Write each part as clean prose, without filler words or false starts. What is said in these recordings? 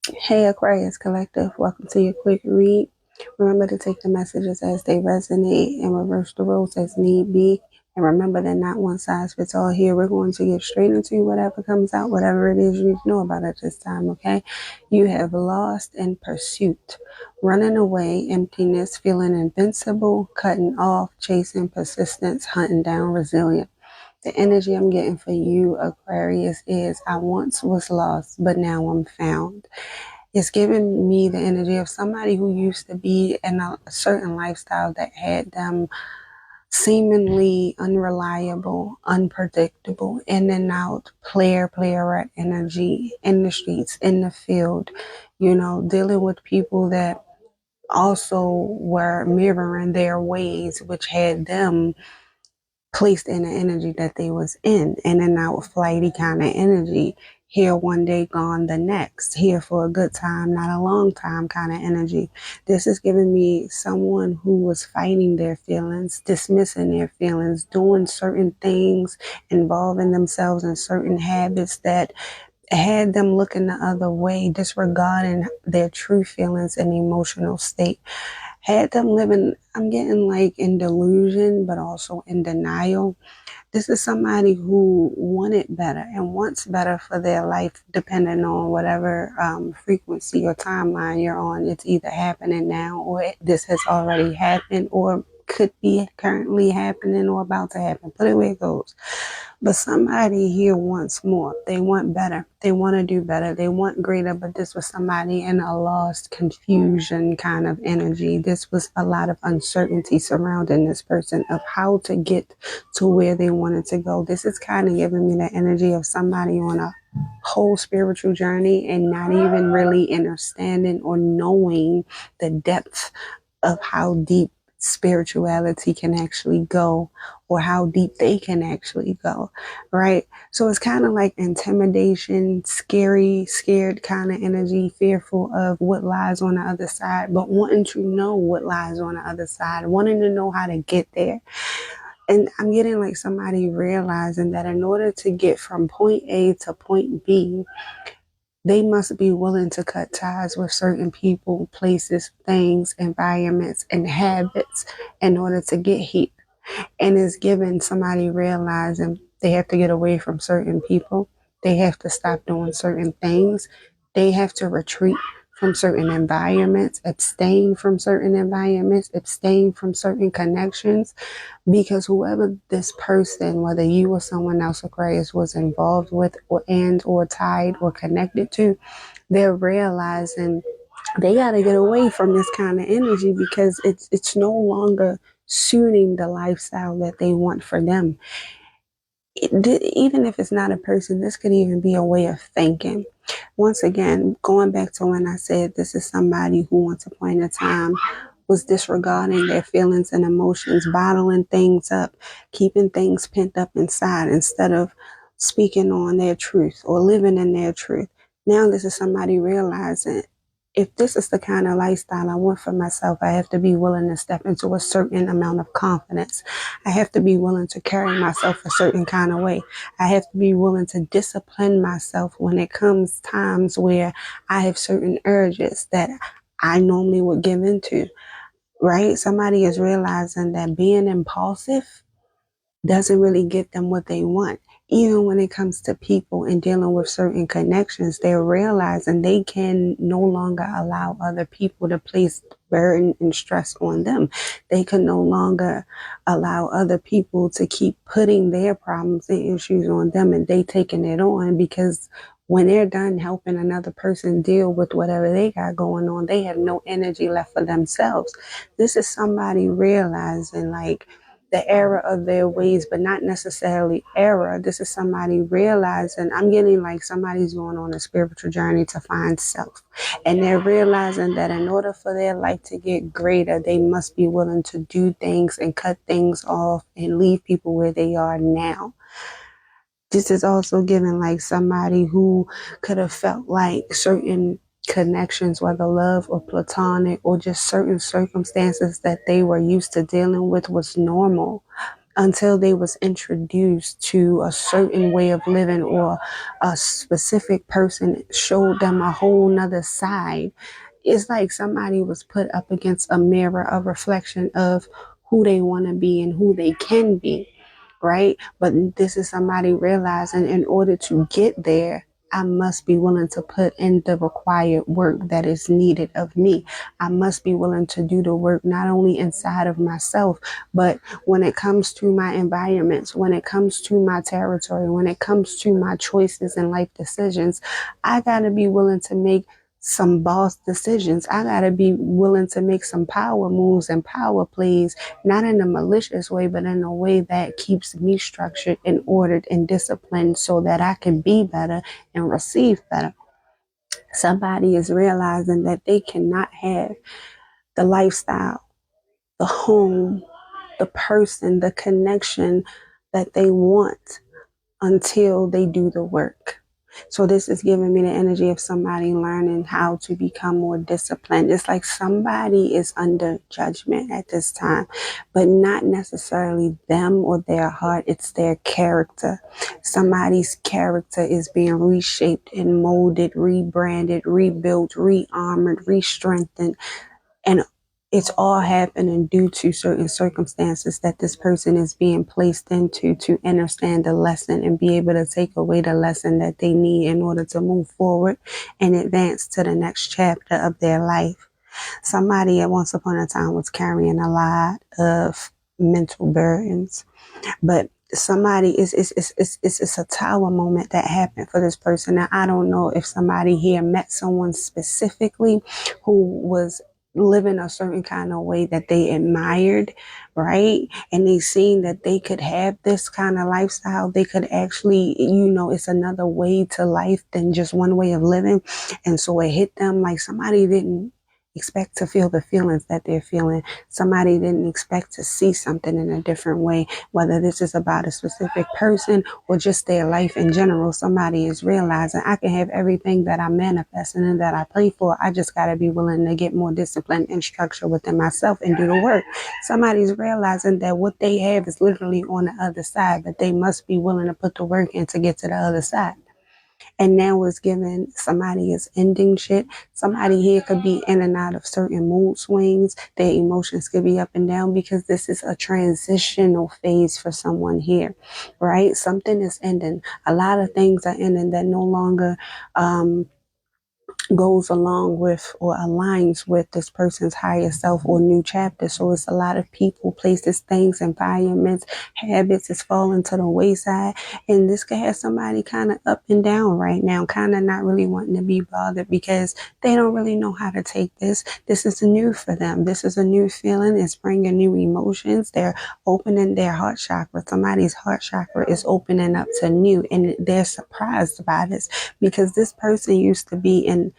Hey Aquarius Collective, welcome to your quick read. Remember to take the messages as they resonate and reverse the roles as need be. And remember that not one size fits all here. We're going to get straight into whatever comes out, whatever it is you need to know about at this time, okay? You have lost in pursuit, running away, emptiness, feeling invincible, cutting off, chasing, persistence, hunting down, resilient. The energy I'm getting for you, Aquarius, is I once was lost, but now I'm found. It's giving me the energy of somebody who used to be in a certain lifestyle that had them seemingly unreliable, unpredictable, in and out, playerette energy in the streets, in the field, dealing with people that also were mirroring their ways, which had them placed in the energy that they was in and out flighty kind of energy. Here one day, gone the next. Here for a good time, not a long time kind of energy. This is giving me someone who was fighting their feelings, dismissing their feelings, doing certain things, involving themselves in certain habits that had them looking the other way, disregarding their true feelings and emotional state, had them living, I'm getting like in delusion, but also in denial. This is somebody who wanted better and wants better for their life, depending on whatever frequency or timeline you're on. It's either happening now, or this has already happened, or could be currently happening or about to happen. Put it where it goes. But somebody here wants more. They want better. They want to do better. They want greater. But this was somebody in a lost, confusion kind of energy. This was a lot of uncertainty surrounding this person of how to get to where they wanted to go. This is kind of giving me the energy of somebody on a whole spiritual journey and not even really understanding or knowing the depth of how deep spirituality can actually go, or how deep they can actually go, right? So it's kind of like intimidation, scary, scared kind of energy, fearful of what lies on the other side, but wanting to know what lies on the other side, wanting to know how to get there. And I'm getting like somebody realizing that in order to get from point A to point B, they must be willing to cut ties with certain people, places, things, environments, and habits in order to get here. And it's given somebody realizing they have to get away from certain people. They have to stop doing certain things. They have to retreat from certain environments, abstain from certain environments, abstain from certain connections, because whoever this person, whether you or someone else, Aquarius, was involved with or tied or connected to, they're realizing they got to get away from this kind of energy because it's no longer suiting the lifestyle that they want for them. Even if it's not a person, this could even be a way of thinking. Once again, going back to when I said this is somebody who once upon a time was disregarding their feelings and emotions, bottling things up, keeping things pent up inside instead of speaking on their truth or living in their truth. Now this is somebody realizing, if this is the kind of lifestyle I want for myself, I have to be willing to step into a certain amount of confidence. I have to be willing to carry myself a certain kind of way. I have to be willing to discipline myself when it comes times where I have certain urges that I normally would give into, right? Somebody is realizing that being impulsive doesn't really get them what they want. Even when it comes to people and dealing with certain connections, they're realizing they can no longer allow other people to place burden and stress on them. They can no longer allow other people to keep putting their problems and issues on them and they taking it on, because when they're done helping another person deal with whatever they got going on, they have no energy left for themselves. This is somebody realizing like the error of their ways, but not necessarily error. This is somebody realizing, I'm getting like somebody's going on a spiritual journey to find self. And they're realizing that in order for their life to get greater, they must be willing to do things and cut things off and leave people where they are now. This is also giving like somebody who could have felt like certain connections, whether love or platonic or just certain circumstances that they were used to dealing with was normal. until they was introduced to a certain way of living, or a specific person showed them a whole nother side. It's like somebody was put up against a mirror, a reflection of who they want to be and who they can be, right? But this is somebody realizing, in order to get there, I must be willing to put in the required work that is needed of me. I must be willing to do the work, not only inside of myself, but when it comes to my environments, when it comes to my territory, when it comes to my choices and life decisions. I got to be willing to make some boss decisions. I got to be willing to make some power moves and power plays, not in a malicious way, but in a way that keeps me structured and ordered and disciplined, so that I can be better and receive better. Somebody is realizing that they cannot have the lifestyle, the home, the person, the connection that they want until they do the work. So this is giving me the energy of somebody learning how to become more disciplined. It's like somebody is under judgment at this time, but not necessarily them or their heart. It's their character. Somebody's character is being reshaped and molded, rebranded, rebuilt, re-armored, re-strengthened, and it's all happening due to certain circumstances that this person is being placed into, to understand the lesson and be able to take away the lesson that they need in order to move forward and advance to the next chapter of their life. Somebody at once upon a time was carrying a lot of mental burdens, but somebody it's a tower moment that happened for this person. Now, I don't know if somebody here met someone specifically who was living a certain kind of way that they admired, right? And they seen that they could have this kind of lifestyle. They could actually, it's another way to life than just one way of living. And so it hit them like somebody didn't expect to feel the feelings that they're feeling. Somebody didn't expect to see something in a different way, whether this is about a specific person or just their life in general. Somebody is realizing I can have everything that I'm manifesting and that I pray for. I just got to be willing to get more discipline and structure within myself and do the work. Somebody's realizing that what they have is literally on the other side, but they must be willing to put the work in to get to the other side. And now it's giving somebody is ending shit. Somebody here could be in and out of certain mood swings. Their emotions could be up and down because this is a transitional phase for someone here, right? Something is ending. A lot of things are ending that no longer goes along with or aligns with this person's higher self or new chapter. So it's a lot of people, places, things, environments, habits is falling to the wayside. And this could have somebody kind of up and down right now, kind of not really wanting to be bothered because they don't really know how to take this. This is new for them. This is a new feeling. It's bringing new emotions. They're opening their heart chakra. Somebody's heart chakra is opening up to new, and they're surprised by this because this person used to be in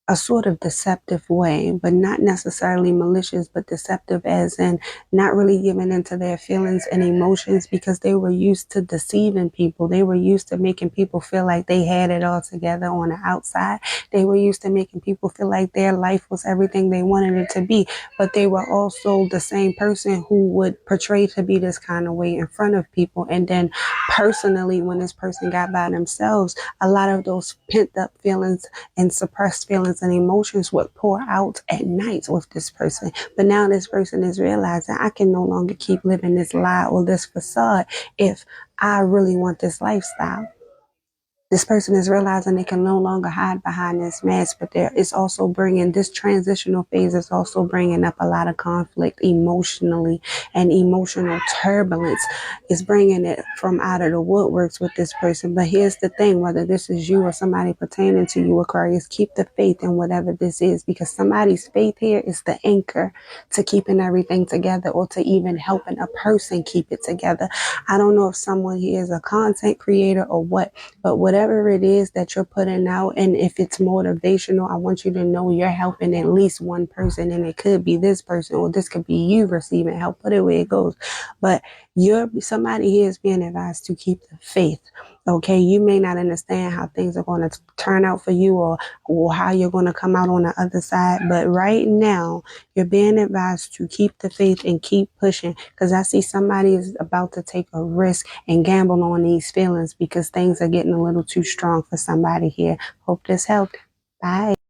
a sort of deceptive way, but not necessarily malicious, but deceptive as in not really giving into their feelings and emotions because they were used to deceiving people. They were used to making people feel like they had it all together on the outside. They were used to making people feel like their life was everything they wanted it to be, but they were also the same person who would portray to be this kind of way in front of people. And then personally, when this person got by themselves, a lot of those pent up feelings and suppressed feelings and emotions would pour out at night with this person. But now this person is realizing I can no longer keep living this lie or this facade if I really want this lifestyle. This person is realizing they can no longer hide behind this mask, but it's also bringing this transitional phase is also bringing up a lot of conflict emotionally and emotional turbulence. It's bringing it from out of the woodworks with this person. But here's the thing, whether this is you or somebody pertaining to you, Aquarius, keep the faith in whatever this is, because somebody's faith here is the anchor to keeping everything together or to even helping a person keep it together. I don't know if someone here is a content creator or what, but whatever it is that you're putting out, and if it's motivational, I want you to know you're helping at least one person, and it could be this person or this could be you receiving help, put it where it goes. But somebody here is being advised to keep the faith. Okay, you may not understand how things are going to turn out for you, or how you're going to come out on the other side. But right now, you're being advised to keep the faith and keep pushing, because I see somebody is about to take a risk and gamble on these feelings because things are getting a little too strong for somebody here. Hope this helped. Bye.